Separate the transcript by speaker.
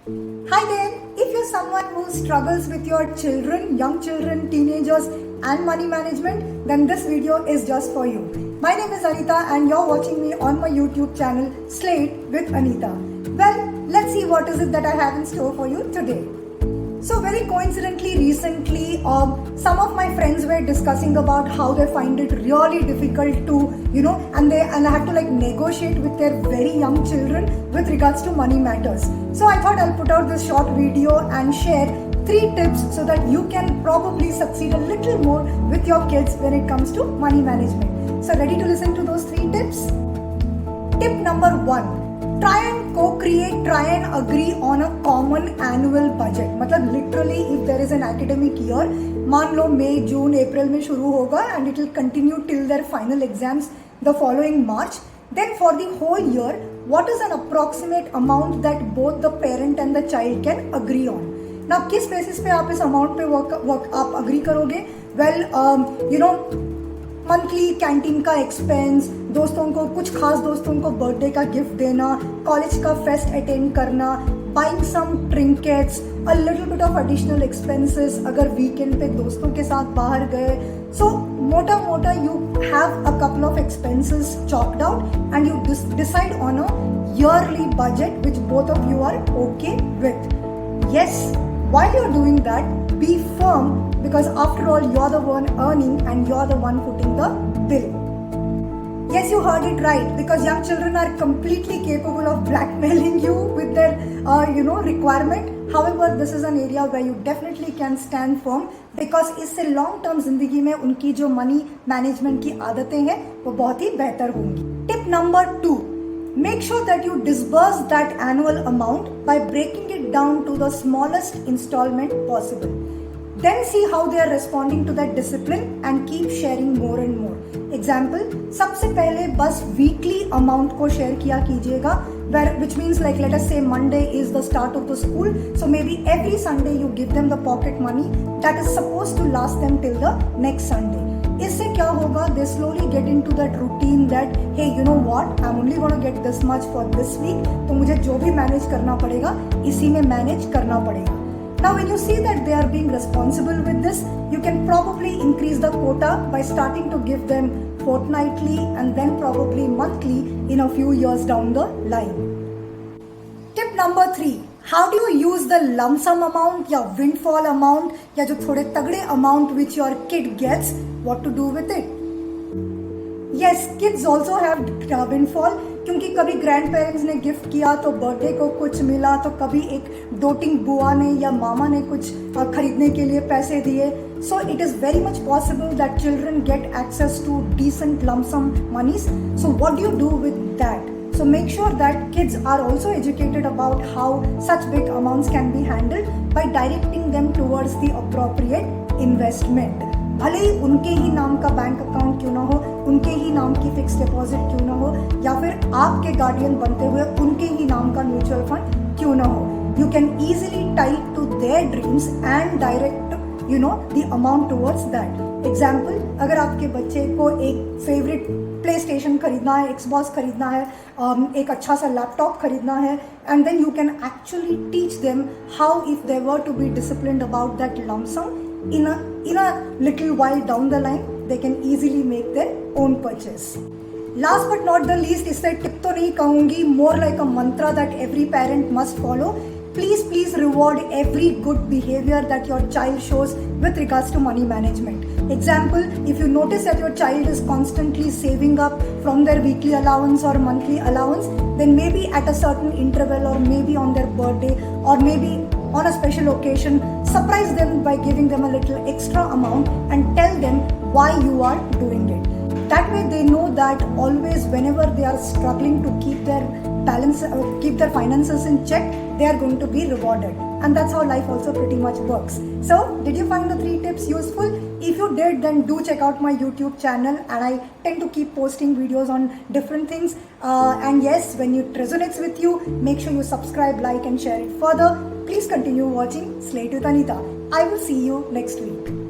Speaker 1: Hi there! If you're someone who struggles with your children, young children, teenagers, and money management, then this video is just for you. My name is Anita, and you're watching me on my YouTube channel Slate with Anita. Well, let's see what is it that I have in store for you today. So very coincidentally, recently, some of my friends were discussing about how they find it really difficult to, and I have to negotiate with their very young children with regards to money matters. So I thought I'll put out this short video and share 3 tips so that you can probably succeed a little more with your kids when it comes to money management. So ready to listen to those 3 tips? Tip number 1. Try and co-create, try and agree on a common annual budget. मतलब literally if there is an academic year, मान लो मई, जून, अप्रैल में शुरू होगा and it will continue till their final exams the following March. Then for the whole year, what is an approximate amount that both the parent and the child can agree on? Now किस basis पे आप इस amount पे work आप agree करोगे? Well, monthly canteen का expense, दोस्तों को कुछ खास दोस्तों को बर्थडे का गिफ्ट देना, कॉलेज का फेस्ट अटेंड करना, buying some trinkets, a little bit of additional expenses अगर वीकेंड पे दोस्तों के साथ बाहर गए. सो मोटा मोटा you have a couple of expenses chalked out and you decide on a yearly budget which both of you are okay with. Yes, while you're doing that, be firm because after all you're the one earning and you're the one footing the bill. Yes, you heard it right, because young children are completely capable of blackmailing you with their requirement. However, this is an area where you definitely can stand firm because इससे long term जिंदगी में उनकी जो money management की आदतें हैं वो बहुत ही बेहतर होंगी. Tip number 2. Make sure that you disburse that annual amount by breaking it down to the smallest installment possible. Then see how they are responding to that discipline and keep sharing more and more. Example, सबसे पहले बस weekly amount को share किया कीजिएगा, which means like let us say Monday is the start of the school, so maybe every Sunday you give them the pocket money that is supposed to last them till the next Sunday. इससे क्या होगा? They slowly get into that routine that hey, you know what, I'm only going to get this much for this week, तो मुझे जो भी manage करना पड़ेगा इसी में manage करना पड़ेगा. Now when you see that they are being responsible with this, you can probably increase the quota by starting to give them fortnightly and then probably monthly in a few years down the line. Tip number 3. How do you use the lump sum amount या windfall amount या जो थोड़े तगड़े amount which your kid gets, what to do with it? Yes, kids also have windfall क्योंकि कभी grand parents ने gift किया तो बर्थडे को कुछ मिला, तो कभी एक डोटिंग बुआ ने या मामा ने कुछ खरीदने के लिए पैसे दिए. So it is very much possible that children get access to decent lump sum monies. So what do you do with that? So make sure that kids are also educated about how such big amounts can be handled by directing them towards the appropriate investment. भले ही उनके ही नाम का bank account क्यों ना हो, उनके ही नाम की फिक्स डिपॉजिट क्यों ना हो, या फिर आपके गार्डियन बनते हुए उनके ही नाम का म्यूचुअल फंड क्यों ना हो. You can easily tie it to their dreams and direct the amount towards that. Example, अगर आपके बच्चे को एक फेवरेट प्ले स्टेशन खरीदना है, एक्सबॉक्स खरीदना है, एक अच्छा सा लैपटॉप खरीदना है, and then you can actually teach them how if they were to be disciplined about that lump sum in a little while down the line, they can easily make their own purchase. Last but not the least, इससे tip तो नहीं कहूँगी, more like a mantra that every parent must follow. Please reward every good behavior that your child shows with regards to money management. Example, if you notice that your child is constantly saving up from their weekly allowance or monthly allowance, then maybe at a certain interval or maybe on their birthday or maybe on a special occasion, surprise them by giving them a little extra amount and tell them why you are doing it. That way they know that always whenever they are struggling to keep their balance, keep their finances in check, they are going to be rewarded. And that's how life also pretty much works. So, did you find the 3 tips useful? If you did, then do check out my YouTube channel, and I tend to keep posting videos on different things. And yes, when it resonates with you, make sure you subscribe, like and share it further. Please continue watching Slate with Anita. I will see you next week.